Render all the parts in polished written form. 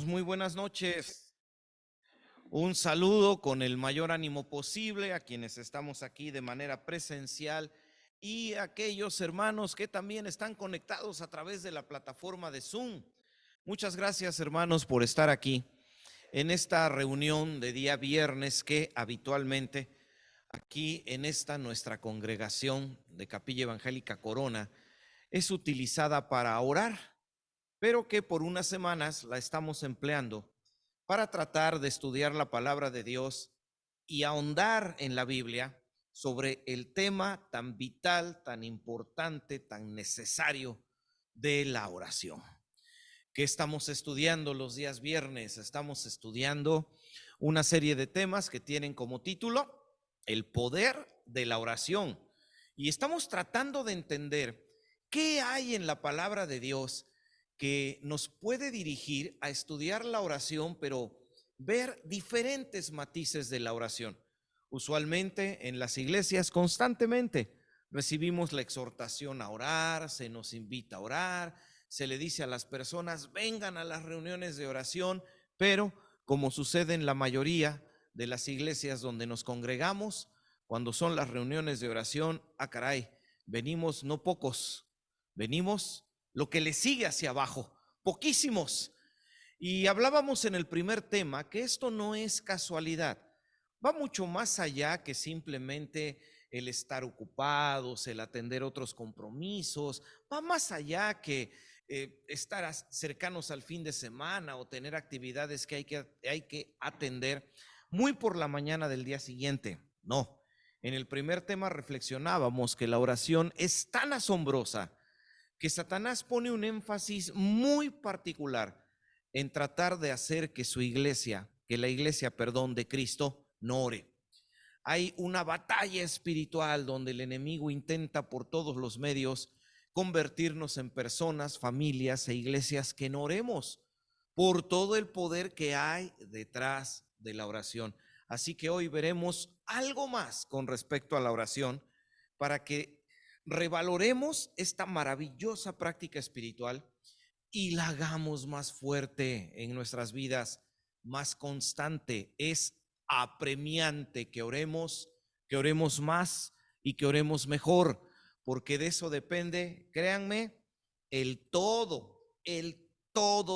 Muy buenas noches. Un saludo con el mayor ánimo posible a quienes estamos aquí de manera presencial y a aquellos hermanos que también están conectados a través de la plataforma de Zoom. Muchas gracias, hermanos, por estar aquí en esta reunión de día viernes que habitualmente aquí en esta nuestra congregación de Capilla Evangélica Corona es utilizada para orar, pero que por unas semanas la estamos empleando para tratar de estudiar la palabra de Dios y ahondar en la Biblia sobre el tema tan vital, tan importante, tan necesario de la oración. ¿Qué estamos estudiando los días viernes? Estamos estudiando una serie de temas que tienen como título el poder de la oración. Y estamos tratando de entender qué hay en la palabra de Dios que nos puede dirigir a estudiar la oración, pero ver diferentes matices de la oración. Usualmente en las iglesias constantemente recibimos la exhortación a orar, se nos invita a orar, se le dice a las personas vengan a las reuniones de oración, pero como sucede en la mayoría de las iglesias donde nos congregamos, cuando son las reuniones de oración, caray, venimos no pocos, venimos lo que le sigue hacia abajo, poquísimos. Y hablábamos en el primer tema que esto no es casualidad, va mucho más allá que simplemente el estar ocupados, el atender otros compromisos, va más allá que estar cercanos al fin de semana o tener actividades que hay que atender muy por la mañana del día siguiente. No, en el primer tema reflexionábamos que la oración es tan asombrosa que Satanás pone un énfasis muy particular en tratar de hacer que su iglesia, que la iglesia, perdón, de Cristo, no ore. Hay una batalla espiritual donde el enemigo intenta por todos los medios convertirnos en personas, familias e iglesias que no oremos por todo el poder que hay detrás de la oración. Así que hoy veremos algo más con respecto a la oración para que revaloremos esta maravillosa práctica espiritual y la hagamos más fuerte en nuestras vidas, más constante. Es apremiante que oremos más y que oremos mejor, porque de eso depende, créanme, el todo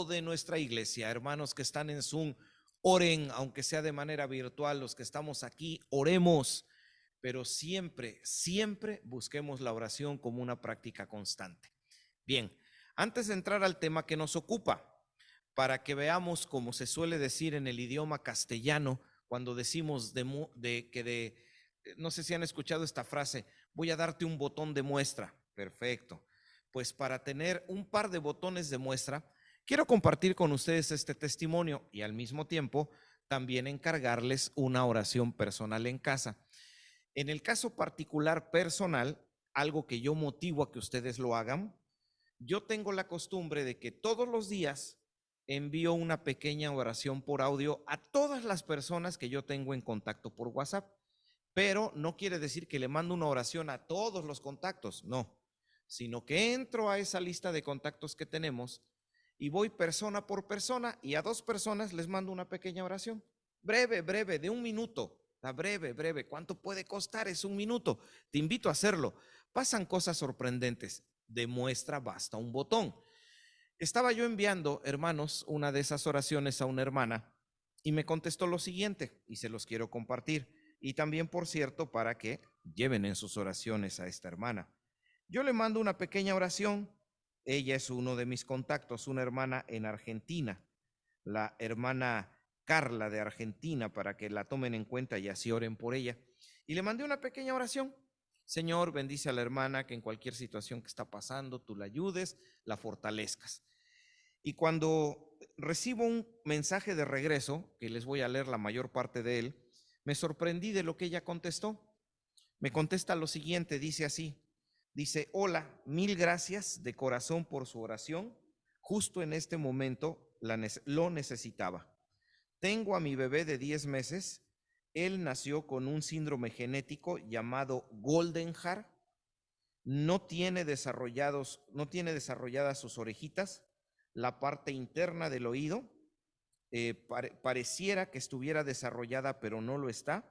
de nuestra iglesia. Hermanos que están en Zoom, oren, aunque sea de manera virtual. Los que estamos aquí, oremos, pero siempre, siempre busquemos la oración como una práctica constante. Bien, antes de entrar al tema que nos ocupa, para que veamos, como se suele decir en el idioma castellano, cuando decimos no sé si han escuchado esta frase, voy a darte un botón de muestra. Perfecto. Pues para tener un par de botones de muestra, quiero compartir con ustedes este testimonio y al mismo tiempo también encargarles una oración personal en casa. En el caso particular personal, algo que yo motivo a que ustedes lo hagan, yo tengo la costumbre de que todos los días envío una pequeña oración por audio a todas las personas que yo tengo en contacto por WhatsApp, pero no quiere decir que le mando una oración a todos los contactos, no, sino que entro a esa lista de contactos que tenemos y voy persona por persona y a 2 personas les mando una pequeña oración, breve, breve, de 1 minuto, la breve, breve. ¿Cuánto puede costar? Es 1 minuto. Te invito a hacerlo. Pasan cosas sorprendentes. De muestra basta un botón. Estaba yo enviando, hermanos, una de esas oraciones a una hermana y me contestó lo siguiente y se los quiero compartir. Y también, por cierto, para que lleven en sus oraciones a esta hermana. Yo le mando una pequeña oración. Ella es uno de mis contactos, una hermana en Argentina, la hermana Carla de Argentina, para que la tomen en cuenta y así oren por ella. Y le mandé una pequeña oración. Señor, bendice a la hermana, que en cualquier situación que está pasando, tú la ayudes, la fortalezcas. Y cuando recibo un mensaje de regreso, que les voy a leer la mayor parte de él, me sorprendí de lo que ella contestó. Me contesta lo siguiente, dice así, dice, hola, mil gracias de corazón por su oración, justo en este momento lo necesitaba. Tengo a mi bebé de 10 meses, él nació con un síndrome genético llamado Golden Hair, no tiene desarrolladas sus orejitas, la parte interna del oído, pareciera que estuviera desarrollada, pero no lo está.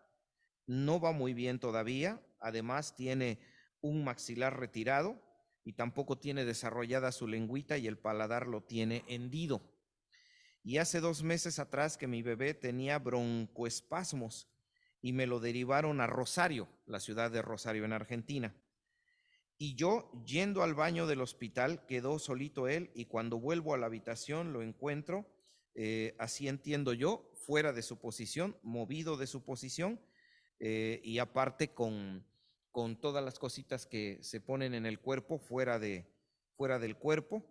No va muy bien todavía. Además, tiene un maxilar retirado y tampoco tiene desarrollada su lengüita y el paladar lo tiene hendido. Y hace 2 meses atrás que mi bebé tenía broncoespasmos y me lo derivaron a Rosario, la ciudad de Rosario en Argentina. Y yo, yendo al baño del hospital, quedó solito él, y cuando vuelvo a la habitación lo encuentro, así entiendo yo, fuera de su posición, movido de su posición, y aparte con todas las cositas que se ponen en el cuerpo, fuera del cuerpo.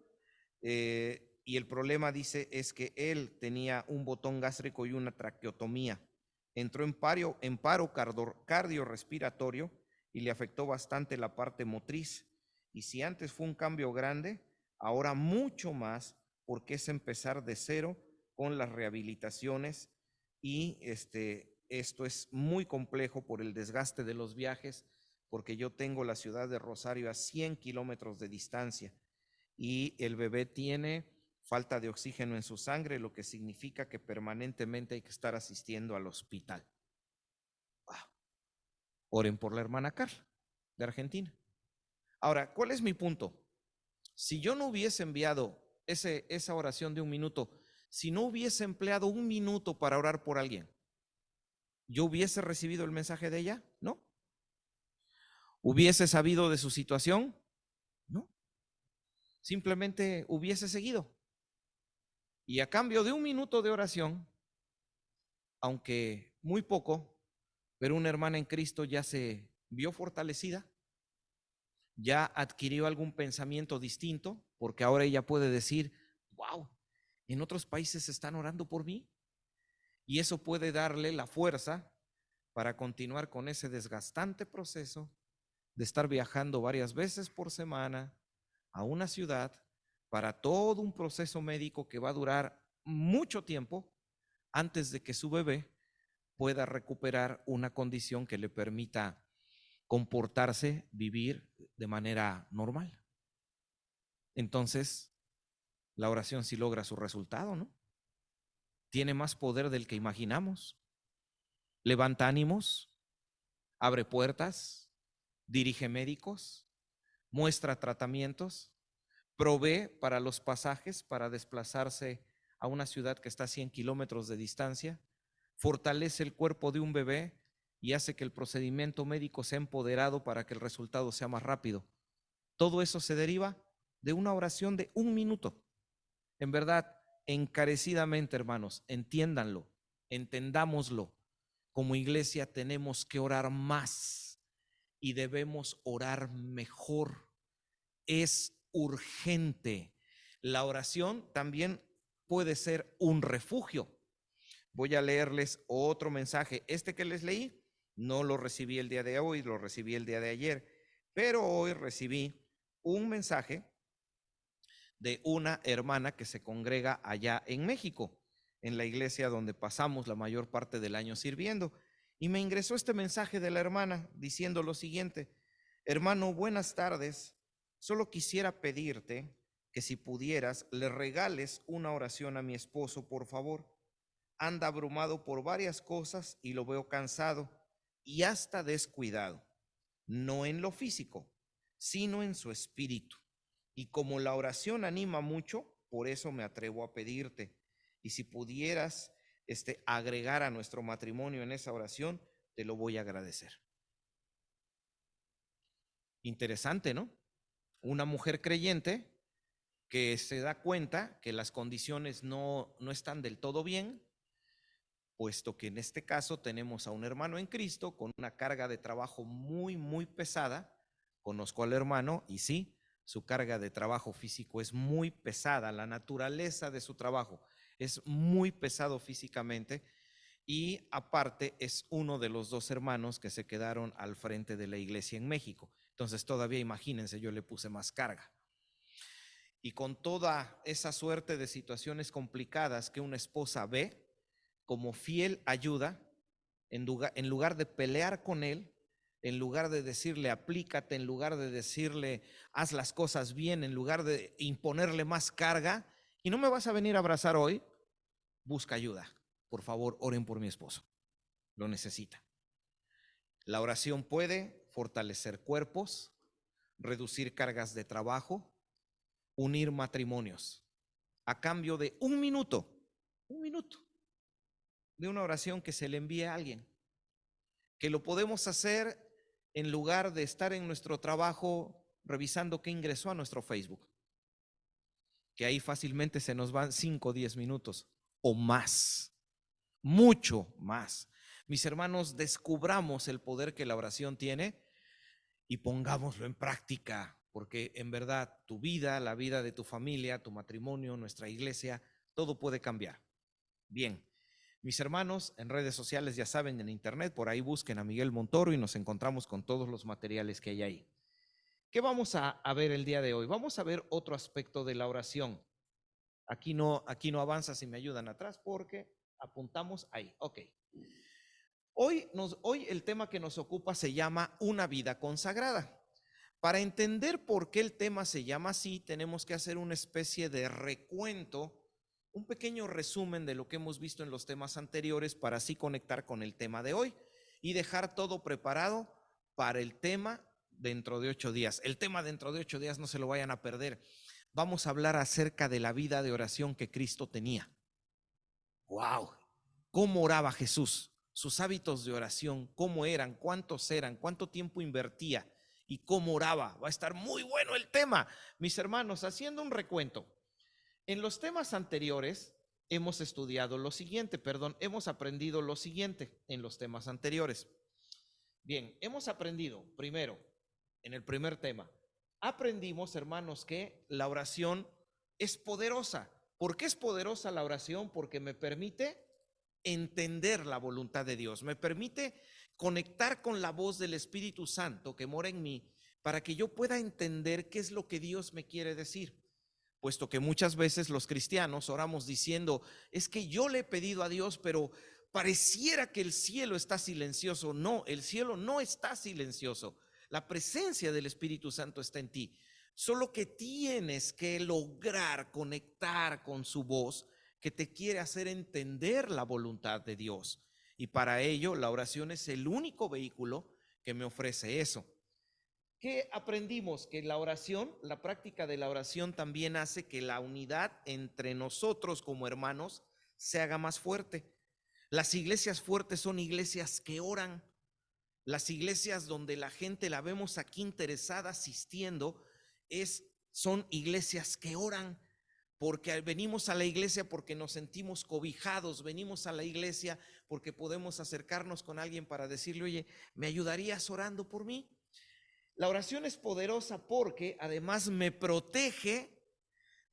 Y el problema, dice, es que él tenía un botón gástrico y una traqueotomía. Entró en paro cardiorrespiratorio y le afectó bastante la parte motriz. Y si antes fue un cambio grande, ahora mucho más, porque es empezar de cero con las rehabilitaciones. Y esto es muy complejo por el desgaste de los viajes, porque yo tengo la ciudad de Rosario a 100 kilómetros de distancia y el bebé tiene falta de oxígeno en su sangre, lo que significa que permanentemente hay que estar asistiendo al hospital. Wow. Oren por la hermana Carla, de Argentina. Ahora, ¿cuál es mi punto? Si yo no hubiese enviado esa oración de 1 minuto, si no hubiese empleado 1 minuto para orar por alguien, ¿yo hubiese recibido el mensaje de ella? No. ¿Hubiese sabido de su situación? No. Simplemente hubiese seguido. Y a cambio de 1 minuto de oración, aunque muy poco, pero una hermana en Cristo ya se vio fortalecida, ya adquirió algún pensamiento distinto, porque ahora ella puede decir, wow, en otros países están orando por mí, y eso puede darle la fuerza para continuar con ese desgastante proceso de estar viajando varias veces por semana a una ciudad para todo un proceso médico que va a durar mucho tiempo antes de que su bebé pueda recuperar una condición que le permita comportarse, vivir de manera normal. Entonces, la oración sí logra su resultado, ¿no? Tiene más poder del que imaginamos. Levanta ánimos, abre puertas, dirige médicos, muestra tratamientos, provee para los pasajes para desplazarse a una ciudad que está a 100 kilómetros de distancia, fortalece el cuerpo de un bebé y hace que el procedimiento médico sea empoderado para que el resultado sea más rápido. Todo eso se deriva de una oración de 1 minuto. En verdad, encarecidamente, hermanos, entiéndanlo, entendámoslo. Como iglesia tenemos que orar más y debemos orar mejor. Es urgente. La oración también puede ser un refugio. Voy a leerles otro mensaje. Este que les leí, no lo recibí el día de hoy, lo recibí el día de ayer, pero hoy recibí un mensaje de una hermana que se congrega allá en México, en la iglesia donde pasamos la mayor parte del año sirviendo. Y me ingresó este mensaje de la hermana diciendo lo siguiente: hermano, buenas tardes. Solo quisiera pedirte que si pudieras le regales una oración a mi esposo, por favor. Anda abrumado por varias cosas y lo veo cansado y hasta descuidado, no en lo físico, sino en su espíritu. Y como la oración anima mucho, por eso me atrevo a pedirte. Y si pudieras agregar a nuestro matrimonio en esa oración, te lo voy a agradecer. Interesante, ¿no? Una mujer creyente que se da cuenta que las condiciones no están del todo bien, puesto que en este caso tenemos a un hermano en Cristo con una carga de trabajo muy, muy pesada. Conozco al hermano y sí, su carga de trabajo físico es muy pesada, la naturaleza de su trabajo es muy pesado físicamente, y aparte es uno de los 2 hermanos que se quedaron al frente de la iglesia en México. Entonces todavía imagínense, yo le puse más carga. Y con toda esa suerte de situaciones complicadas que una esposa ve, como fiel ayuda, en lugar de pelear con él, en lugar de decirle aplícate, en lugar de decirle haz las cosas bien, en lugar de imponerle más carga, y no me vas a venir a abrazar hoy, busca ayuda. Por favor, oren por mi esposo. Lo necesita. La oración puede fortalecer cuerpos, reducir cargas de trabajo, unir matrimonios, a cambio de un minuto de una oración que se le envíe a alguien, que lo podemos hacer en lugar de estar en nuestro trabajo revisando qué ingresó a nuestro Facebook, que ahí fácilmente se nos van 5 o 10 minutos o más, mucho más. Mis hermanos, descubramos el poder que la oración tiene y pongámoslo en práctica, porque en verdad tu vida, la vida de tu familia, tu matrimonio, nuestra iglesia, todo puede cambiar. Bien, mis hermanos, en redes sociales, ya saben, en internet, por ahí busquen a Miguel Montoro y nos encontramos con todos los materiales que hay ahí. ¿Qué vamos a ver el día de hoy? Vamos a ver otro aspecto de la oración. Aquí no avanza, si me ayudan atrás, porque apuntamos ahí. Ok. Hoy el tema que nos ocupa se llama una vida consagrada. Para entender por qué el tema se llama así, tenemos que hacer una especie de recuento, un pequeño resumen de lo que hemos visto en los temas anteriores para así conectar con el tema de hoy y dejar todo preparado para el tema dentro de 8 días. El tema dentro de 8 días no se lo vayan a perder. Vamos a hablar acerca de la vida de oración que Cristo tenía. ¡Wow! ¿Cómo oraba Jesús? Sus hábitos de oración, ¿cómo eran? ¿Cuántos eran? ¿Cuánto tiempo invertía? ¿Y cómo oraba? Va a estar muy bueno el tema. Mis hermanos, haciendo un recuento. En los temas anteriores hemos estudiado lo siguiente, hemos aprendido lo siguiente en los temas anteriores. Bien, hemos aprendido primero, en el primer tema, aprendimos, hermanos, que la oración es poderosa. ¿Por qué es poderosa la oración? Porque me permite entender la voluntad de Dios, me permite conectar con la voz del Espíritu Santo que mora en mí para que yo pueda entender qué es lo que Dios me quiere decir. Puesto que muchas veces los cristianos oramos diciendo, es que yo le he pedido a Dios, pero pareciera que el cielo está silencioso. No, el cielo no está silencioso. La presencia del Espíritu Santo está en ti. Solo que tienes que lograr conectar con su voz que te quiere hacer entender la voluntad de Dios. Y para ello la oración es el único vehículo que me ofrece eso. ¿Qué aprendimos? Que la oración, la práctica de la oración también hace que la unidad entre nosotros como hermanos se haga más fuerte. Las iglesias fuertes son iglesias que oran. Las iglesias donde la gente la vemos aquí interesada asistiendo son iglesias que oran, porque venimos a la iglesia porque nos sentimos cobijados, venimos a la iglesia porque podemos acercarnos con alguien para decirle, oye, ¿me ayudarías orando por mí? La oración es poderosa porque además me protege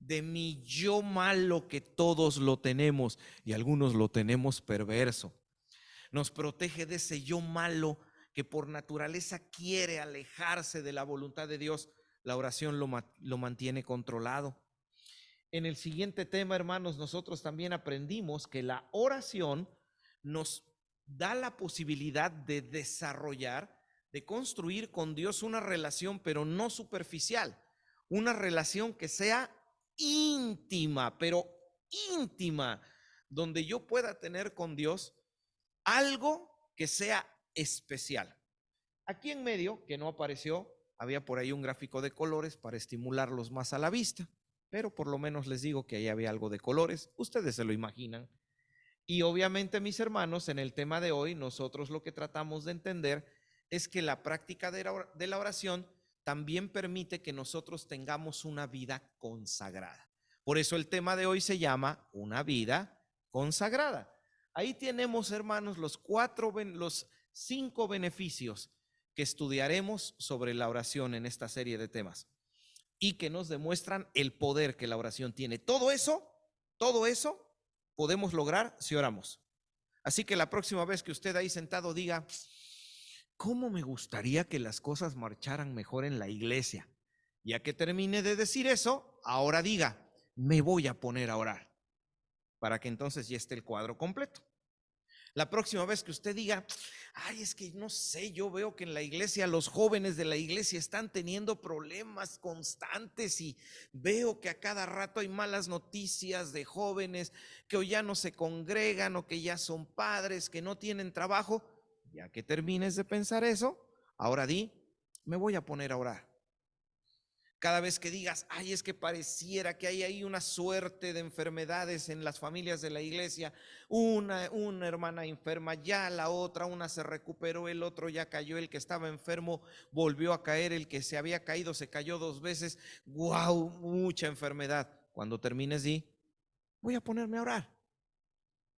de mi yo malo, que todos lo tenemos y algunos lo tenemos perverso. Nos protege de ese yo malo que por naturaleza quiere alejarse de la voluntad de Dios. La oración lo mantiene controlado. En el siguiente tema, hermanos, nosotros también aprendimos que la oración nos da la posibilidad de desarrollar, de construir con Dios una relación, pero no superficial, una relación que sea íntima, pero íntima, donde yo pueda tener con Dios algo que sea especial. Aquí en medio, que no apareció, había por ahí un gráfico de colores para estimularlos más a la vista, pero por lo menos les digo que ahí había algo de colores, ustedes se lo imaginan. Y obviamente, mis hermanos, en el tema de hoy, nosotros lo que tratamos de entender es que la práctica de la oración también permite que nosotros tengamos una vida consagrada. Por eso el tema de hoy se llama una vida consagrada. Ahí tenemos, hermanos, los 5 beneficios que estudiaremos sobre la oración en esta serie de temas y que nos demuestran el poder que la oración tiene. Todo eso podemos lograr si oramos. Así que la próxima vez que usted ahí sentado diga, ¿cómo me gustaría que las cosas marcharan mejor en la iglesia? Ya que termine de decir eso, ahora diga, me voy a poner a orar, para que entonces ya esté el cuadro completo. La próxima vez que usted diga, ay, es que no sé, yo veo que en la iglesia los jóvenes de la iglesia están teniendo problemas constantes y veo que a cada rato hay malas noticias de jóvenes que o ya no se congregan o que ya son padres, que no tienen trabajo. Ya que termines de pensar eso, ahora di, me voy a poner a orar. Cada vez que digas, ay, es que pareciera que hay ahí una suerte de enfermedades en las familias de la iglesia, una hermana enferma, ya la otra, una se recuperó, el otro ya cayó, el que estaba enfermo volvió a caer, el que se había caído se cayó 2 veces, wow, mucha enfermedad. Cuando termines di, voy a ponerme a orar,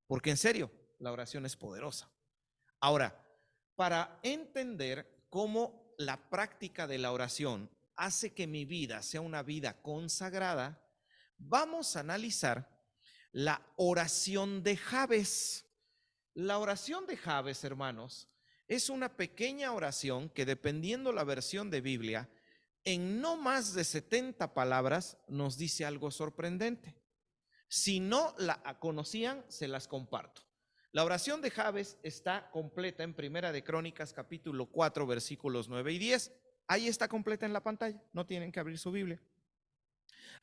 porque en serio, la oración es poderosa. Ahora, para entender cómo la práctica de la oración hace que mi vida sea una vida consagrada, vamos a analizar la oración de Jabes. La oración de Jabes, hermanos, es una pequeña oración que, dependiendo la versión de Biblia, en no más de 70 palabras nos dice algo sorprendente. Si no la conocían, se las comparto. La oración de Jabes está completa en Primera de Crónicas, capítulo 4, versículos 9 y 10. Ahí está completa en la pantalla, no tienen que abrir su Biblia.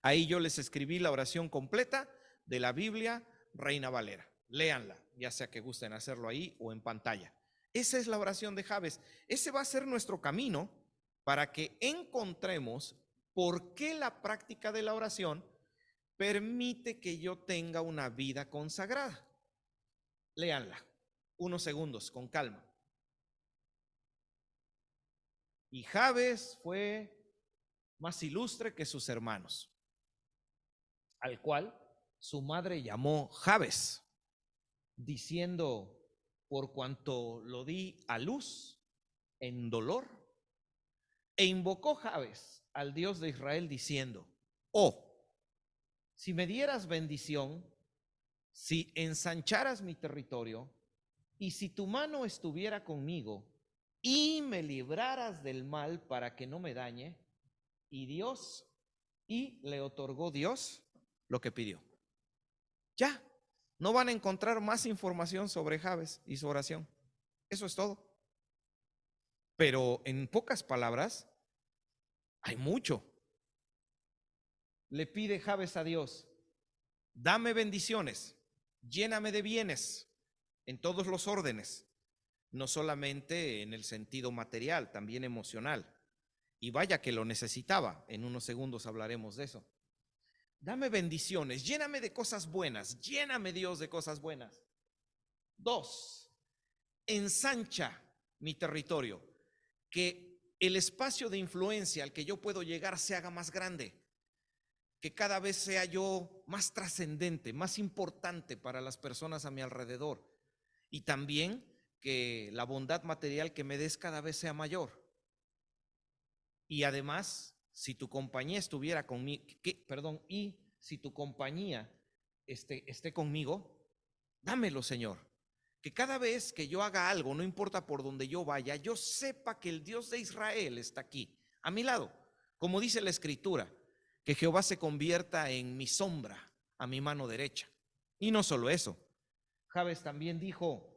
Ahí yo les escribí la oración completa de la Biblia Reina Valera. Léanla, ya sea que gusten hacerlo ahí o en pantalla. Esa es la oración de Jabes. Ese va a ser nuestro camino para que encontremos por qué la práctica de la oración permite que yo tenga una vida consagrada. Léanla, unos segundos, con calma. Y Jabes fue más ilustre que sus hermanos, al cual su madre llamó Jabes, diciendo, por cuanto lo di a luz en dolor. E invocó Jabes al Dios de Israel diciendo, oh, si me dieras bendición, si ensancharas mi territorio, y si tu mano estuviera conmigo y me libraras del mal para que no me dañe, y le otorgó Dios lo que pidió. Ya, no van a encontrar más información sobre Jabes y su oración. Eso es todo. Pero en pocas palabras, hay mucho. Le pide Jabes a Dios, dame bendiciones, lléname de bienes en todos los órdenes, no solamente en el sentido material, también emocional. Y vaya que lo necesitaba, en unos segundos hablaremos de eso. Dame bendiciones, lléname de cosas buenas, lléname Dios de cosas buenas. 2, ensancha mi territorio, que el espacio de influencia al que yo puedo llegar se haga más grande, que cada vez sea yo más trascendente, más importante para las personas a mi alrededor, y también que la bondad material que me des cada vez sea mayor. Y además, si tu compañía estuviera conmigo, y si tu compañía esté conmigo, dámelo, Señor. Que cada vez que yo haga algo, no importa por donde yo vaya, yo sepa que el Dios de Israel está aquí, a mi lado. Como dice la Escritura, que Jehová se convierta en mi sombra, a mi mano derecha. Y no solo eso, Jabes también dijo,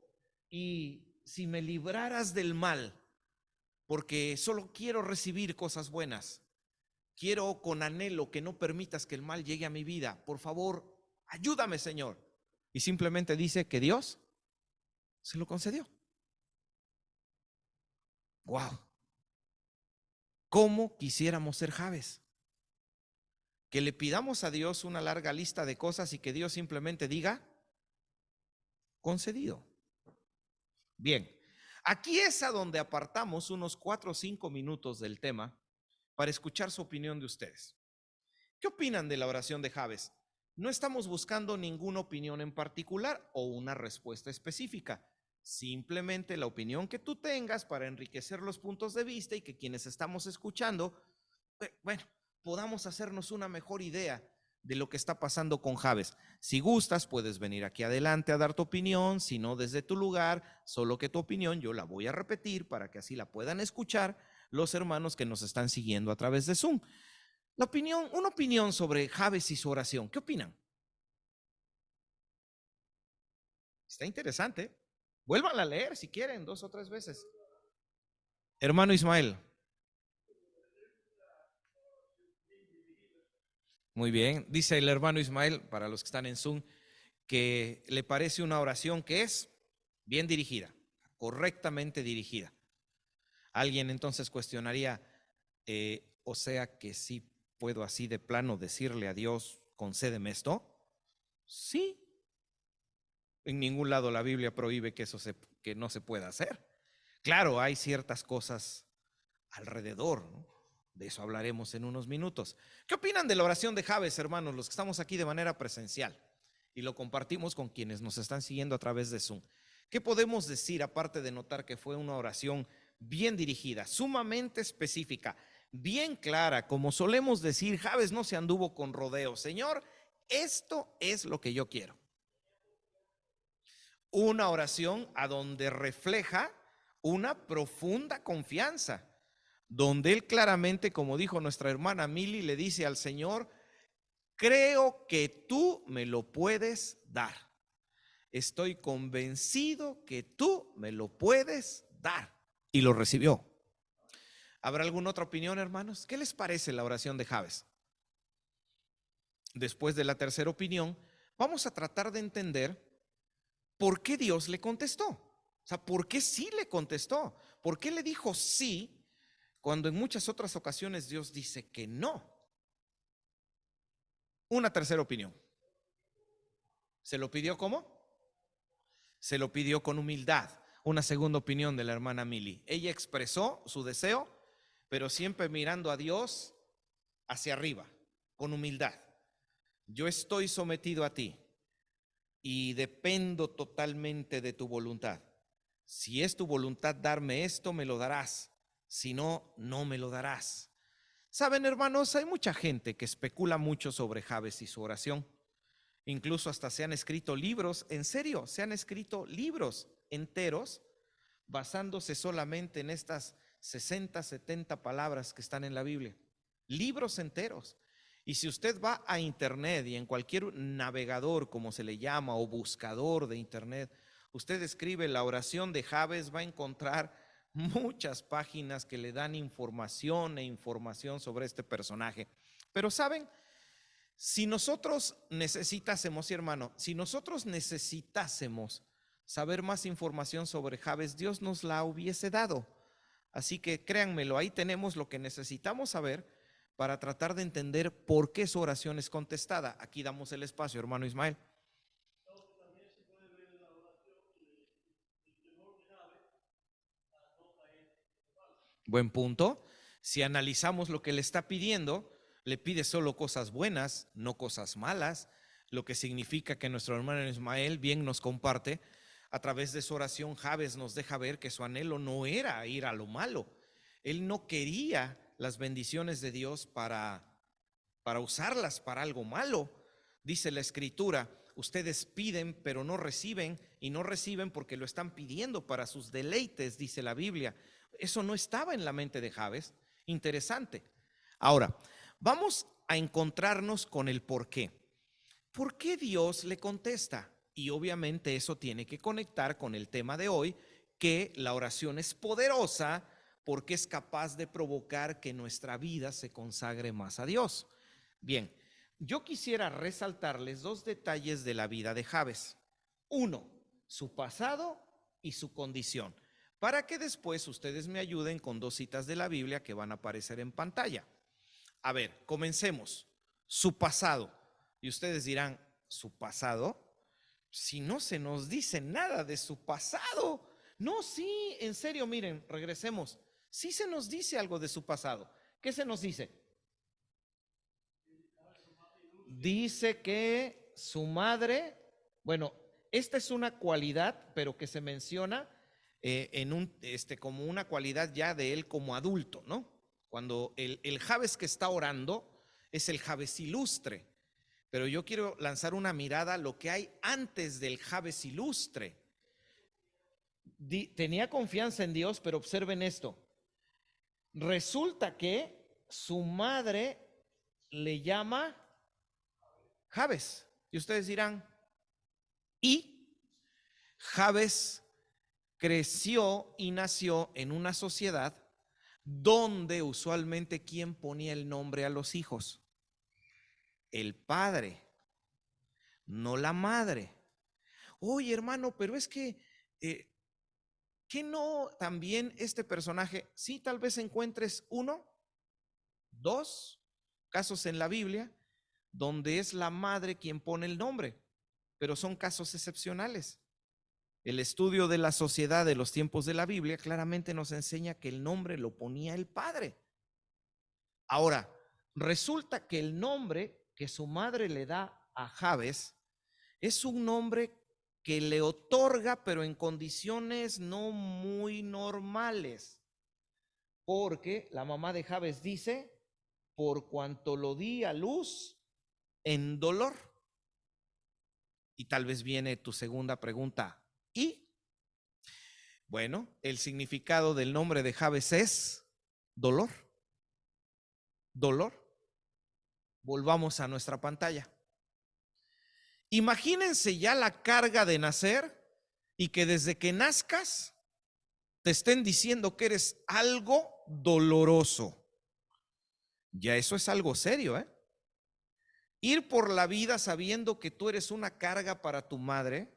y si me libraras del mal, porque solo quiero recibir cosas buenas, quiero con anhelo que no permitas que el mal llegue a mi vida, por favor, ayúdame, Señor. Y simplemente dice que Dios se lo concedió. Wow. ¿Cómo quisiéramos ser Jabes? Que le pidamos a Dios una larga lista de cosas y que Dios simplemente diga, concedido. Bien, aquí es a donde apartamos unos 4 o 5 minutos del tema para escuchar su opinión de ustedes. ¿Qué opinan de la oración de Jabes? No estamos buscando ninguna opinión en particular o una respuesta específica. Simplemente la opinión que tú tengas para enriquecer los puntos de vista y que quienes estamos escuchando, bueno, podamos hacernos una mejor idea de lo que está pasando con Jabes. Si gustas, puedes venir aquí adelante a dar tu opinión, si no desde tu lugar, solo que tu opinión yo la voy a repetir para que así la puedan escuchar los hermanos que nos están siguiendo a través de Zoom. Una opinión sobre Jabes y su oración. ¿Qué opinan? Está interesante. Vuelvan a leer si quieren 2 o 3 veces. Hermano Ismael. Muy bien. Dice el hermano Ismael, para los que están en Zoom, que le parece una oración que es bien dirigida, correctamente dirigida. Alguien entonces cuestionaría, o sea que sí puedo así de plano decirle a Dios, concédeme esto. Sí. En ningún lado la Biblia prohíbe que que no se pueda hacer. Claro, hay ciertas cosas alrededor, ¿no? De eso hablaremos en unos minutos. ¿Qué opinan de la oración de Jabes, hermanos, los que estamos aquí de manera presencial? Y lo compartimos con quienes nos están siguiendo a través de Zoom. ¿Qué podemos decir, aparte de notar que fue una oración bien dirigida, sumamente específica, bien clara, como solemos decir? Jabes no se anduvo con rodeos. Señor, esto es lo que yo quiero. Una oración a donde refleja una profunda confianza, donde él claramente, como dijo nuestra hermana Mili, le dice al Señor: creo que tú me lo puedes dar. Estoy convencido que tú me lo puedes dar. Y lo recibió. ¿Habrá alguna otra opinión, hermanos? ¿Qué les parece la oración de Jabes? Después de la tercera opinión, vamos a tratar de entender por qué Dios le contestó. O sea, ¿por qué sí le contestó? ¿Por qué le dijo sí cuando en muchas otras ocasiones Dios dice que no? Una tercera opinión. ¿Se lo pidió cómo? Se lo pidió con humildad. Una segunda opinión de la hermana Mili. Ella expresó su deseo, pero siempre mirando a Dios hacia arriba, con humildad. Yo estoy sometido a ti y dependo totalmente de tu voluntad. Si es tu voluntad darme esto, me lo darás. Si no, no me lo darás. Saben, hermanos, hay mucha gente que especula mucho sobre Jabes y su oración. Incluso hasta se han escrito libros, en serio, se han escrito libros enteros basándose solamente en estas 60, 70 palabras que están en la Biblia. Libros enteros. Y si usted va a internet y en cualquier navegador, como se le llama, o buscador de internet, usted escribe la oración de Jabes, va a encontrar muchas páginas que le dan información sobre este personaje. Pero saben, si nosotros necesitásemos, hermano, si nosotros necesitásemos saber más información sobre Jabes, Dios nos la hubiese dado. Así que créanmelo, ahí tenemos lo que necesitamos saber para tratar de entender por qué su oración es contestada. Aquí damos el espacio, hermano Ismael. Buen punto. Si analizamos lo que le está pidiendo, le pide solo cosas buenas, no cosas malas, lo que significa que nuestro hermano Ismael bien nos comparte. A través de su oración, Jabes nos deja ver que su anhelo no era ir a lo malo. Él no quería las bendiciones de Dios para usarlas para algo malo. Dice la Escritura: ustedes piden pero no reciben, y no reciben porque lo están pidiendo para sus deleites, dice la Biblia. Eso no estaba en la mente de Jabes. Interesante. Ahora, vamos a encontrarnos con el por qué. ¿Por qué Dios le contesta? Y obviamente eso tiene que conectar con el tema de hoy, que la oración es poderosa porque es capaz de provocar que nuestra vida se consagre más a Dios. Bien, yo quisiera resaltarles 2 detalles de la vida de Jabes. Uno, su pasado y su condición, para que después ustedes me ayuden con 2 citas de la Biblia que van a aparecer en pantalla. A ver, comencemos. Su pasado. Y ustedes dirán, ¿su pasado? Si no se nos dice nada de su pasado. No, sí, en serio, miren, regresemos. Sí se nos dice algo de su pasado. ¿Qué se nos dice? Dice que su madre, bueno, esta es una cualidad, pero que se menciona como una cualidad ya de él como adulto, ¿no? Cuando el Jabes que está orando es el Jabes ilustre. Pero yo quiero lanzar una mirada a lo que hay antes del Jabes ilustre. Tenía confianza en Dios, pero observen esto. Resulta que su madre le llama Jabes. Y ustedes dirán, ¿y Jabes creció y nació en una sociedad donde usualmente ¿quién ponía el nombre a los hijos? El padre, no la madre. Oye, hermano, pero es que, ¿qué no también este personaje? Sí, tal vez encuentres uno, dos casos en la Biblia donde es la madre quien pone el nombre, pero son casos excepcionales. El estudio de la sociedad de los tiempos de la Biblia claramente nos enseña que el nombre lo ponía el padre. Ahora, resulta que el nombre que su madre le da a Jabes es un nombre que le otorga, pero en condiciones no muy normales, porque la mamá de Jabes dice, por cuanto lo di a luz en dolor. Y tal vez viene tu segunda pregunta, ¿y? Bueno, el significado del nombre de Jabes es dolor. Dolor. Volvamos a nuestra pantalla. Imagínense ya la carga de nacer y que desde que nazcas te estén diciendo que eres algo doloroso. Ya eso es algo serio, ¿eh? Ir por la vida sabiendo que tú eres una carga para tu madre,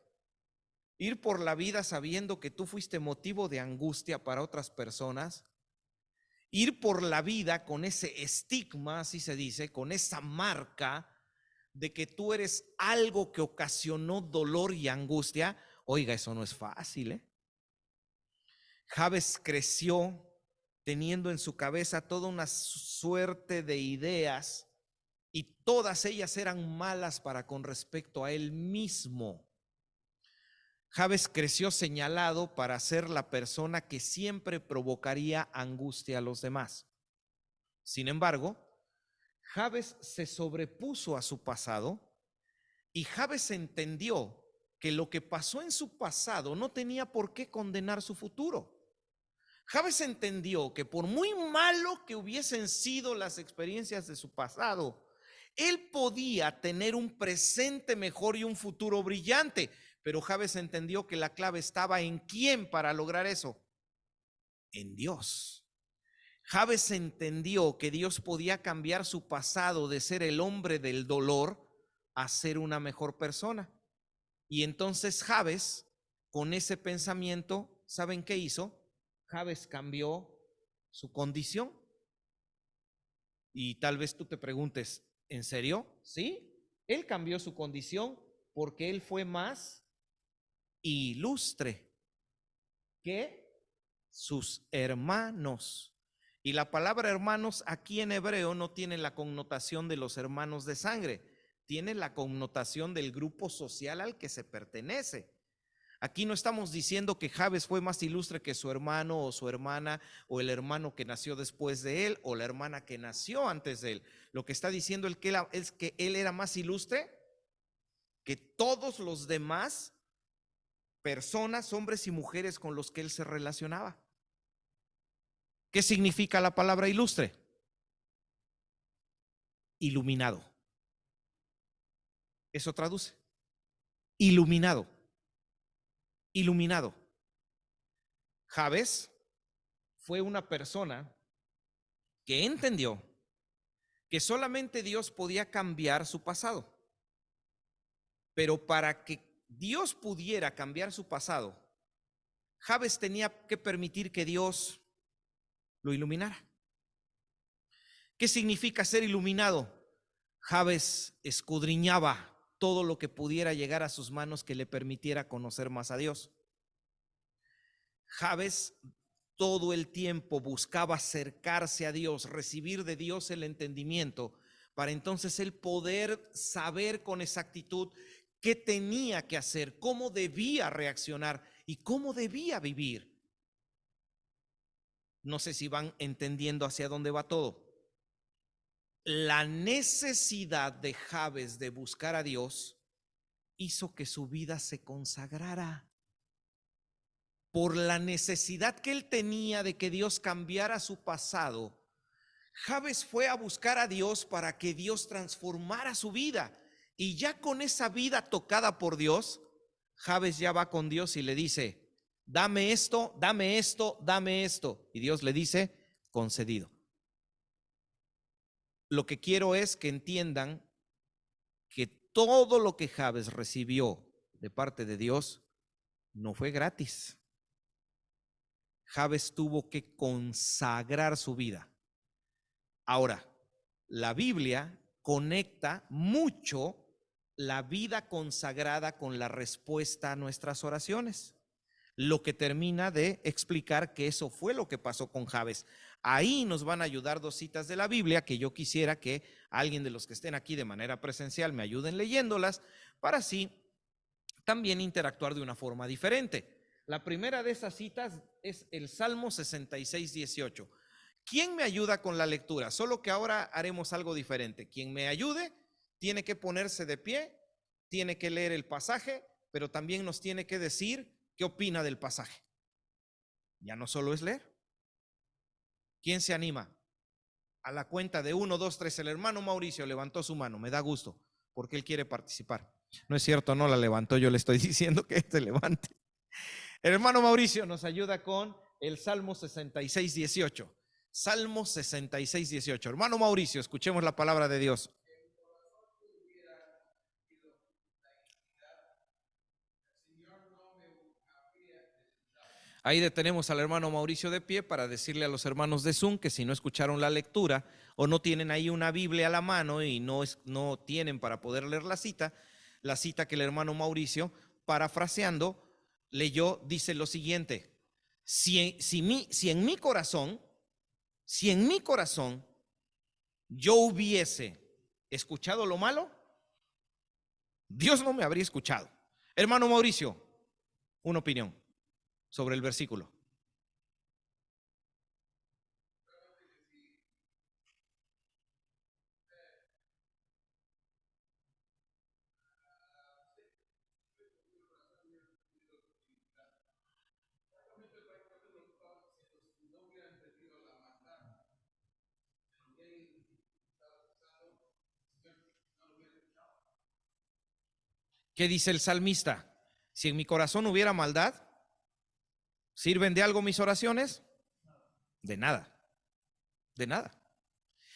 ir por la vida sabiendo que tú fuiste motivo de angustia para otras personas, ir por la vida con ese estigma, así se dice, con esa marca de que tú eres algo que ocasionó dolor y angustia. Oiga, eso no es fácil, ¿eh? Jabes creció teniendo en su cabeza toda una suerte de ideas y todas ellas eran malas para con respecto a él mismo. Jabes creció señalado para ser la persona que siempre provocaría angustia a los demás. Sin embargo, Jabes se sobrepuso a su pasado y Jabes entendió que lo que pasó en su pasado no tenía por qué condenar su futuro. Jabes entendió que por muy malo que hubiesen sido las experiencias de su pasado, él podía tener un presente mejor y un futuro brillante. Pero Jabes entendió que la clave estaba en quién para lograr eso. En Dios. Jabes entendió que Dios podía cambiar su pasado de ser el hombre del dolor a ser una mejor persona. Y entonces Jabes, con ese pensamiento, ¿saben qué hizo? Jabes cambió su condición. Y tal vez tú te preguntes, ¿en serio? Sí, él cambió su condición porque él fue más ilustre que sus hermanos. Y la palabra hermanos aquí en hebreo no tiene la connotación de los hermanos de sangre, tiene la connotación del grupo social al que se pertenece. Aquí no estamos diciendo que Jabes fue más ilustre que su hermano o su hermana o el hermano que nació después de él o la hermana que nació antes de él. Lo que está diciendo es que él era más ilustre que todos los demás personas, hombres y mujeres con los que él se relacionaba. ¿Qué significa la palabra ilustre? Iluminado. Eso traduce. Iluminado. Iluminado. Jabes fue una persona que entendió que solamente Dios podía cambiar su pasado. Pero para que Dios pudiera cambiar su pasado, Jabes tenía que permitir que Dios lo iluminara. ¿Qué significa ser iluminado? Jabes escudriñaba todo lo que pudiera llegar a sus manos que le permitiera conocer más a Dios. Jabes todo el tiempo buscaba acercarse a Dios, recibir de Dios el entendimiento, para entonces él poder saber con exactitud qué tenía que hacer, cómo debía reaccionar y cómo debía vivir. No sé si van entendiendo hacia dónde va todo. La necesidad de Jabes de buscar a Dios hizo que su vida se consagrara. Por la necesidad que él tenía de que Dios cambiara su pasado, Jabes fue a buscar a Dios para que Dios transformara su vida. Y ya con esa vida tocada por Dios, Jabes ya va con Dios y le dice: dame esto, dame esto, dame esto. Y Dios le dice, concedido. Lo que quiero es que entiendan que todo lo que Jabes recibió de parte de Dios no fue gratis. Jabes tuvo que consagrar su vida. Ahora, la Biblia conecta mucho la vida consagrada con la respuesta a nuestras oraciones, lo que termina de explicar que eso fue lo que pasó con Jabes. Ahí nos van a ayudar dos citas de la Biblia que yo quisiera que alguien de los que estén aquí de manera presencial me ayuden leyéndolas para así también interactuar de una forma diferente. La primera de esas citas es el Salmo 66, 18. ¿Quién me ayuda con la lectura? Solo que ahora haremos algo diferente. Quien me ayude tiene que ponerse de pie, tiene que leer el pasaje, pero también nos tiene que decir qué opina del pasaje. Ya no solo es leer. ¿Quién se anima? A la cuenta de 1, 2, 3. El hermano Mauricio levantó su mano. Me da gusto porque él quiere participar. No es cierto, no la levantó. Yo le estoy diciendo que se levante. El hermano Mauricio nos ayuda con el Salmo 66, 18. Salmo 66, 18. Hermano Mauricio, escuchemos la palabra de Dios. Ahí detenemos al hermano Mauricio de pie para decirle a los hermanos de Zoom que si no escucharon la lectura o no tienen ahí una Biblia a la mano y no tienen para poder leer la cita que el hermano Mauricio, parafraseando, leyó, dice lo siguiente: si en mi corazón yo hubiese escuchado lo malo, Dios no me habría escuchado. Hermano Mauricio, una opinión sobre el versículo. ¿Qué dice el salmista? Si en mi corazón hubiera maldad, ¿sirven de algo mis oraciones? De nada, de nada.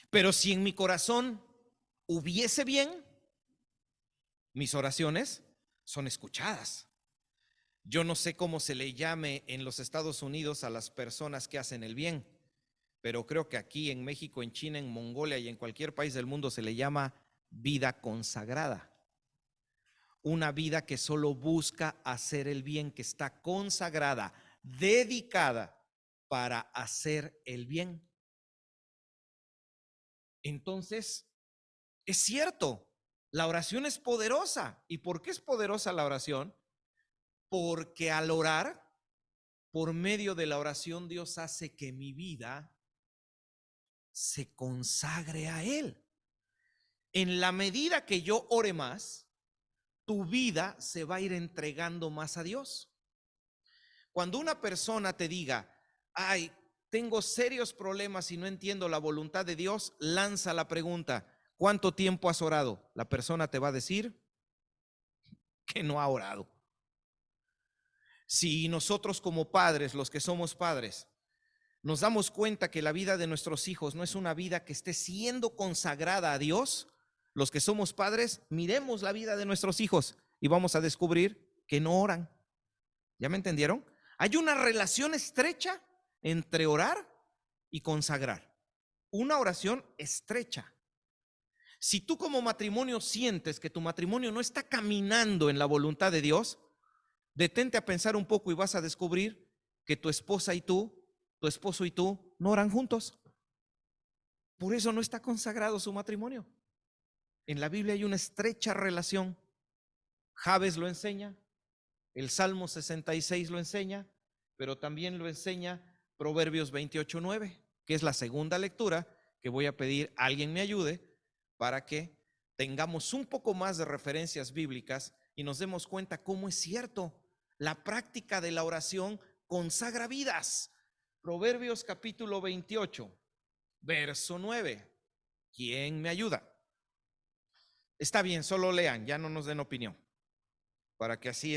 Pero si en mi corazón hubiese bien, mis oraciones son escuchadas. Yo no sé cómo se le llame en los Estados Unidos a las personas que hacen el bien, pero creo que aquí en México, en China, en Mongolia y en cualquier país del mundo se le llama vida consagrada. Una vida que solo busca hacer el bien, que está consagrada, dedicada para hacer el bien. Entonces, es cierto, la oración es poderosa. ¿Y por qué es poderosa la oración? Porque al orar, por medio de la oración, Dios hace que mi vida se consagre a Él. En la medida que yo ore más, tu vida se va a ir entregando más a Dios. Cuando una persona te diga, ay, tengo serios problemas y no entiendo la voluntad de Dios, lanza la pregunta, ¿cuánto tiempo has orado? La persona te va a decir que no ha orado. Si nosotros como padres, los que somos padres, nos damos cuenta que la vida de nuestros hijos no es una vida que esté siendo consagrada a Dios, los que somos padres, miremos la vida de nuestros hijos y vamos a descubrir que no oran. ¿Ya me entendieron? Hay una relación estrecha entre orar y consagrar. Una oración estrecha. Si tú como matrimonio sientes que tu matrimonio no está caminando en la voluntad de Dios, detente a pensar un poco y vas a descubrir que tu esposa y tú, tu esposo y tú, no oran juntos. Por eso no está consagrado su matrimonio. En la Biblia hay una estrecha relación. Jabes lo enseña, el Salmo 66 lo enseña, pero también lo enseña Proverbios 28:9, que es la segunda lectura que voy a pedir a alguien me ayude para que tengamos un poco más de referencias bíblicas y nos demos cuenta cómo es cierto. La práctica de la oración consagra vidas. Proverbios capítulo 28, verso 9. ¿Quién me ayuda? Está bien, solo lean, ya no nos den opinión, para que así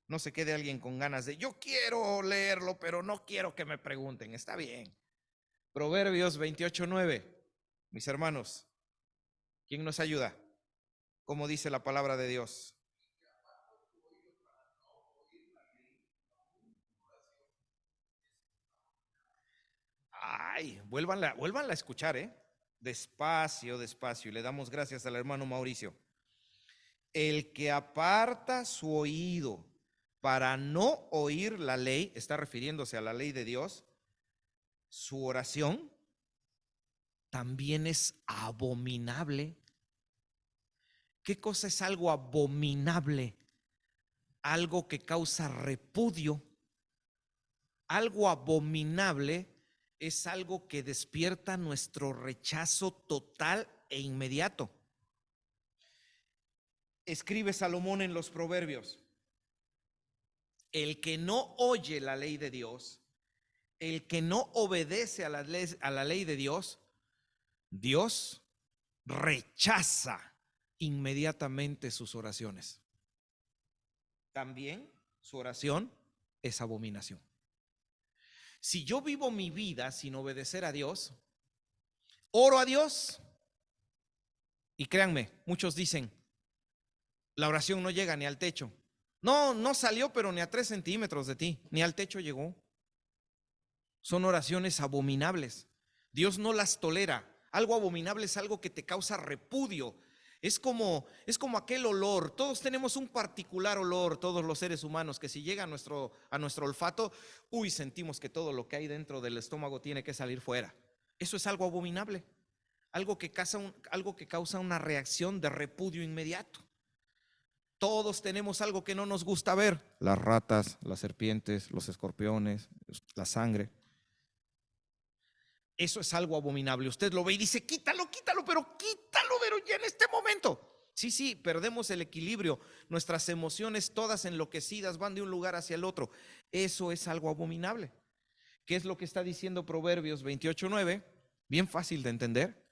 No se quede alguien con ganas de, yo quiero leerlo, pero no quiero que me pregunten. Está bien. Proverbios 28:9. Mis hermanos, ¿quién nos ayuda? ¿Cómo dice la palabra de Dios? Ay, vuélvanla a escuchar, ¿eh? Despacio, despacio. Y le damos gracias al hermano Mauricio. El que aparta su oído para no oír la ley, está refiriéndose a la ley de Dios, su oración también es abominable. ¿Qué cosa es algo abominable? Algo que causa repudio. Algo abominable es algo que despierta nuestro rechazo total e inmediato. Escribe Salomón en los Proverbios: el que no oye la ley de Dios, el que no obedece a la ley de Dios, Dios rechaza inmediatamente sus oraciones. También su oración es abominación. Si yo vivo mi vida sin obedecer a Dios, oro a Dios, y créanme, muchos dicen, la oración no llega ni al techo. No salió, pero ni a 3 centímetros de ti, ni al techo llegó. Son oraciones abominables. Dios no las tolera. Algo abominable es algo que te causa repudio. Es como aquel olor. Todos tenemos un particular olor, todos los seres humanos, que si llega a nuestro olfato, sentimos que todo lo que hay dentro del estómago tiene que salir fuera. Eso es algo abominable. Algo que causa una reacción de repudio inmediato. Todos tenemos algo que no nos gusta ver: las ratas, las serpientes, los escorpiones, la sangre. Eso es algo abominable. Usted lo ve y dice, quítalo, pero ya en este momento. Sí, perdemos el equilibrio. Nuestras emociones todas enloquecidas van de un lugar hacia el otro. Eso es algo abominable. ¿Qué es lo que está diciendo Proverbios 28:9? Bien fácil de entender.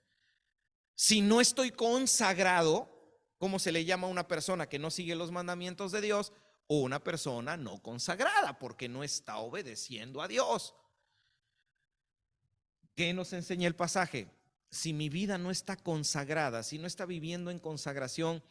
Si no estoy consagrado, ¿cómo se le llama a una persona que no sigue los mandamientos de Dios? O una persona no consagrada, porque no está obedeciendo a Dios. ¿Qué nos enseña el pasaje? Si mi vida no está consagrada, si no está viviendo en consagración,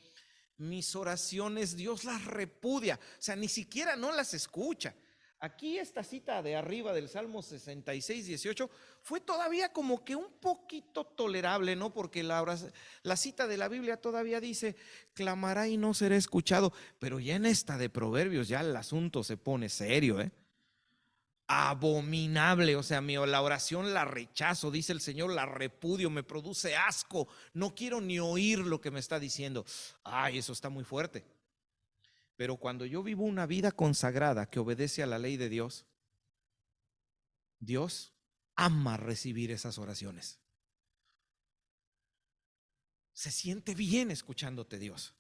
mis oraciones Dios las repudia. O sea, ni siquiera no las escucha. Aquí esta cita de arriba del Salmo 66:18 fue todavía como que un poquito tolerable, ¿no? Porque la cita de la Biblia todavía dice, clamará y no será escuchado. Pero ya en esta de Proverbios ya el asunto se pone serio, ¿eh? Abominable, o sea, la oración la rechazo, dice el Señor, la repudio, me produce asco, no quiero ni oír lo que me está diciendo. Ay, eso está muy fuerte. Pero cuando yo vivo una vida consagrada que obedece a la ley de Dios, Dios ama recibir esas oraciones. Se siente bien escuchándote Dios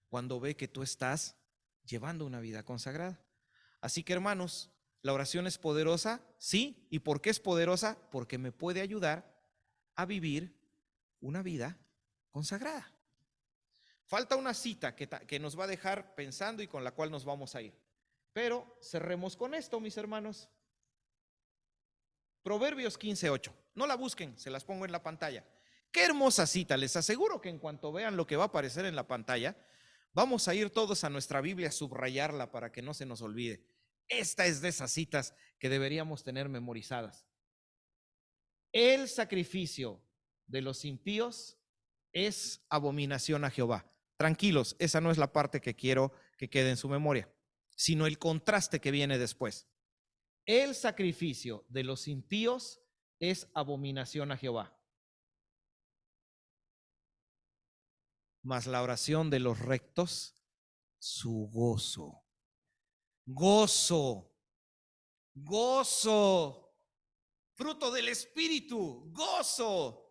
cuando ve que tú estás llevando una vida consagrada. Así que, hermanos, la oración es poderosa, sí. ¿Y por qué es poderosa? Porque me puede ayudar a vivir una vida consagrada. Falta una cita que nos va a dejar pensando y con la cual nos vamos a ir. Pero cerremos con esto, mis hermanos. Proverbios 15:8. No la busquen, se las pongo en la pantalla. Qué hermosa cita. Les aseguro que en cuanto vean lo que va a aparecer en la pantalla, vamos a ir todos a nuestra Biblia a subrayarla para que no se nos olvide. Esta es de esas citas que deberíamos tener memorizadas. El sacrificio de los impíos es abominación a Jehová. Tranquilos, esa no es la parte que quiero que quede en su memoria, sino el contraste que viene después. El sacrificio de los impíos es abominación a Jehová, mas la oración de los rectos, su gozo. Gozo, gozo, fruto del Espíritu, gozo.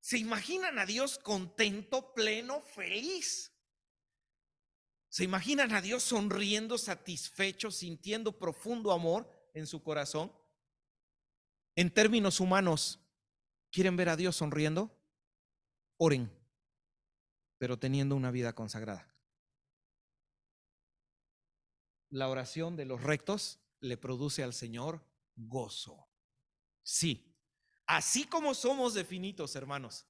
¿Se imaginan a Dios contento, pleno, feliz? ¿Se imaginan a Dios sonriendo, satisfecho, sintiendo profundo amor en su corazón? En términos humanos, ¿quieren ver a Dios sonriendo? Oren, pero teniendo una vida consagrada. la oración de los rectos le produce al Señor gozo. Sí, así como somos de finitos, hermanos,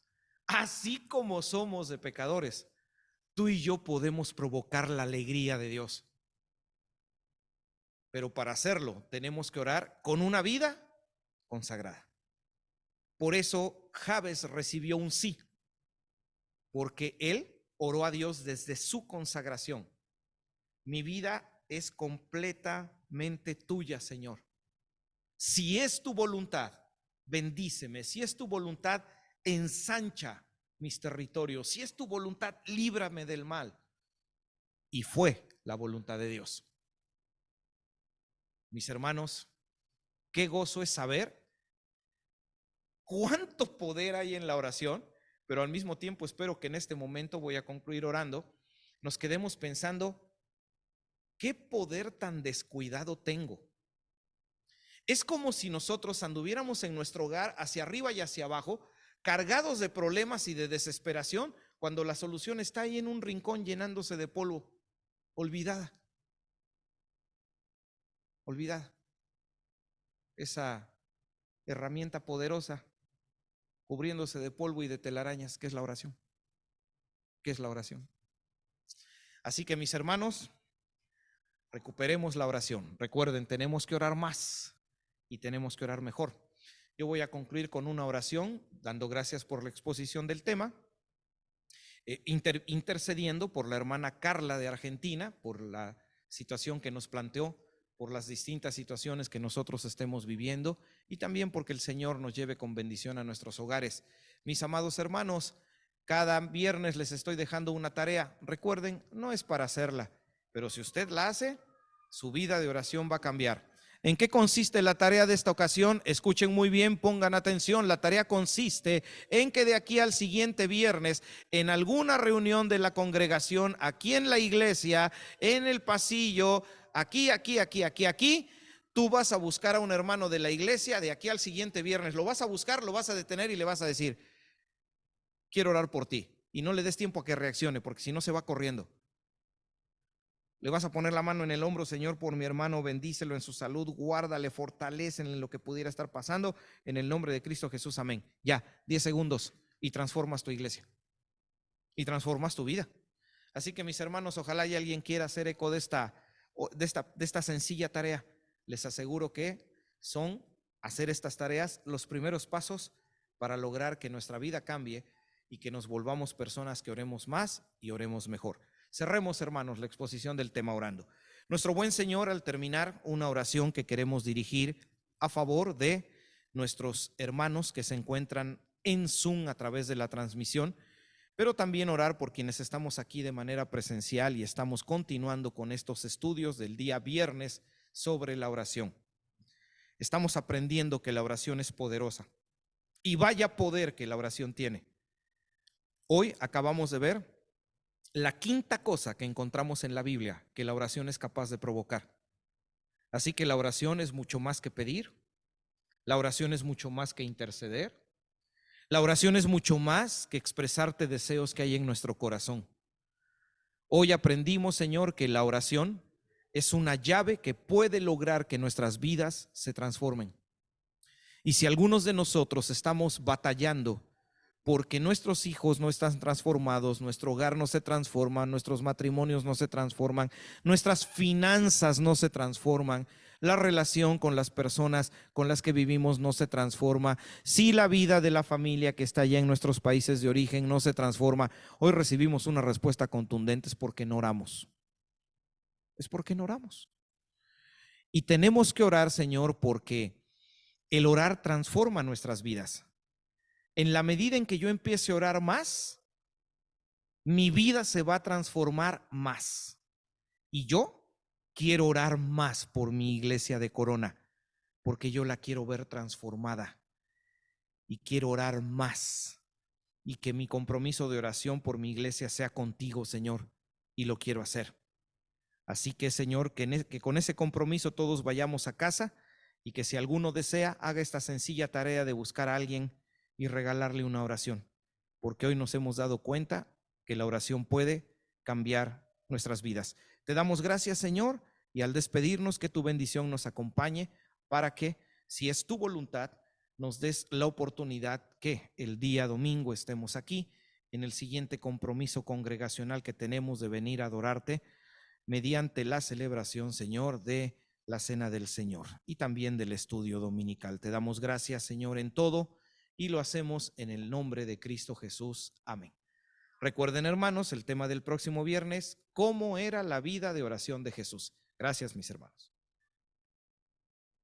así como somos de pecadores, tú y yo podemos provocar la alegría de Dios. Pero para hacerlo tenemos que orar con una vida consagrada. Por eso Jabes recibió un sí, porque él oró a Dios desde su consagración. Mi vida es completamente tuya, Señor. Si es tu voluntad, bendíceme. Si es tu voluntad, ensancha mis territorios. Si es tu voluntad, líbrame del mal. Y fue la voluntad de Dios. Mis hermanos, qué gozo es saber cuánto poder hay en la oración, pero al mismo tiempo espero que en este momento, voy a concluir orando, nos quedemos pensando, ¿qué poder tan descuidado tengo? Es como si nosotros anduviéramos en nuestro hogar hacia arriba y hacia abajo, cargados de problemas y de desesperación, cuando la solución está ahí en un rincón llenándose de polvo, olvidada. Olvidada. Esa herramienta poderosa cubriéndose de polvo y de telarañas, ¿qué es la oración? ¿Qué es la oración? Así que, mis hermanos, recuperemos la oración. Recuerden, tenemos que orar más y tenemos que orar mejor. Yo voy a concluir con una oración, dando gracias por la exposición del tema, intercediendo por la hermana Carla de Argentina, por la situación que nos planteó, por las distintas situaciones que nosotros estemos viviendo y también porque el Señor nos lleve con bendición a nuestros hogares. Mis amados hermanos, cada viernes les estoy dejando una tarea. Recuerden, no es para hacerla, pero si usted la hace, su vida de oración va a cambiar. ¿En qué consiste la tarea de esta ocasión? Escuchen muy bien, pongan atención. La tarea consiste en que de aquí al siguiente viernes, en alguna reunión de la congregación, aquí en la iglesia, en el pasillo, aquí, tú vas a buscar a un hermano de la iglesia de aquí al siguiente viernes. Lo vas a buscar, lo vas a detener y le vas a decir, quiero orar por ti. Y no le des tiempo a que reaccione, porque si no se va corriendo. Le vas a poner la mano en el hombro, Señor, por mi hermano, bendícelo en su salud, guárdale, fortalécele en lo que pudiera estar pasando, en el nombre de Cristo Jesús, amén. Ya, 10 segundos y transformas tu iglesia y transformas tu vida. Así que, mis hermanos, ojalá y alguien quiera hacer eco de esta sencilla tarea. Les aseguro que son hacer estas tareas los primeros pasos para lograr que nuestra vida cambie y que nos volvamos personas que oremos más y oremos mejor. Cerremos, hermanos, la exposición del tema orando. Nuestro buen Señor, al terminar, una oración que queremos dirigir a favor de nuestros hermanos que se encuentran en Zoom a través de la transmisión, pero también orar por quienes estamos aquí de manera presencial y estamos continuando con estos estudios del día viernes sobre la oración. Estamos aprendiendo que la oración es poderosa y vaya poder que la oración tiene. Hoy acabamos de ver la quinta cosa que encontramos en la Biblia que la oración es capaz de provocar. Así que la oración es mucho más que pedir, la oración es mucho más que interceder, la oración es mucho más que expresarte deseos que hay en nuestro corazón. Hoy aprendimos, Señor, que la oración es una llave que puede lograr que nuestras vidas se transformen. Y si algunos de nosotros estamos batallando porque nuestros hijos no están transformados, nuestro hogar no se transforma, nuestros matrimonios no se transforman, nuestras finanzas no se transforman, la relación con las personas con las que vivimos no se transforma, si la vida de la familia que está allá en nuestros países de origen no se transforma, hoy recibimos una respuesta contundente, es porque no oramos. Es porque no oramos. Y tenemos que orar, Señor, porque el orar transforma nuestras vidas. En la medida en que yo empiece a orar más, mi vida se va a transformar más. Y yo quiero orar más por mi iglesia de Corona, porque yo la quiero ver transformada. Y quiero orar más. Y que mi compromiso de oración por mi iglesia sea contigo, Señor. Y lo quiero hacer. Así que, Señor, que con ese compromiso todos vayamos a casa y que si alguno desea, haga esta sencilla tarea de buscar a alguien y regalarle una oración, porque hoy nos hemos dado cuenta que la oración puede cambiar nuestras vidas. Te damos gracias, Señor, y al despedirnos, que tu bendición nos acompañe para que, si es tu voluntad, nos des la oportunidad que el día domingo estemos aquí en el siguiente compromiso congregacional que tenemos de venir a adorarte mediante la celebración, Señor, de la Cena del Señor y también del estudio dominical. Te damos gracias, Señor, en todo y lo hacemos en el nombre de Cristo Jesús. Amén. Recuerden, hermanos, el tema del próximo viernes: ¿cómo era la vida de oración de Jesús? Gracias, mis hermanos.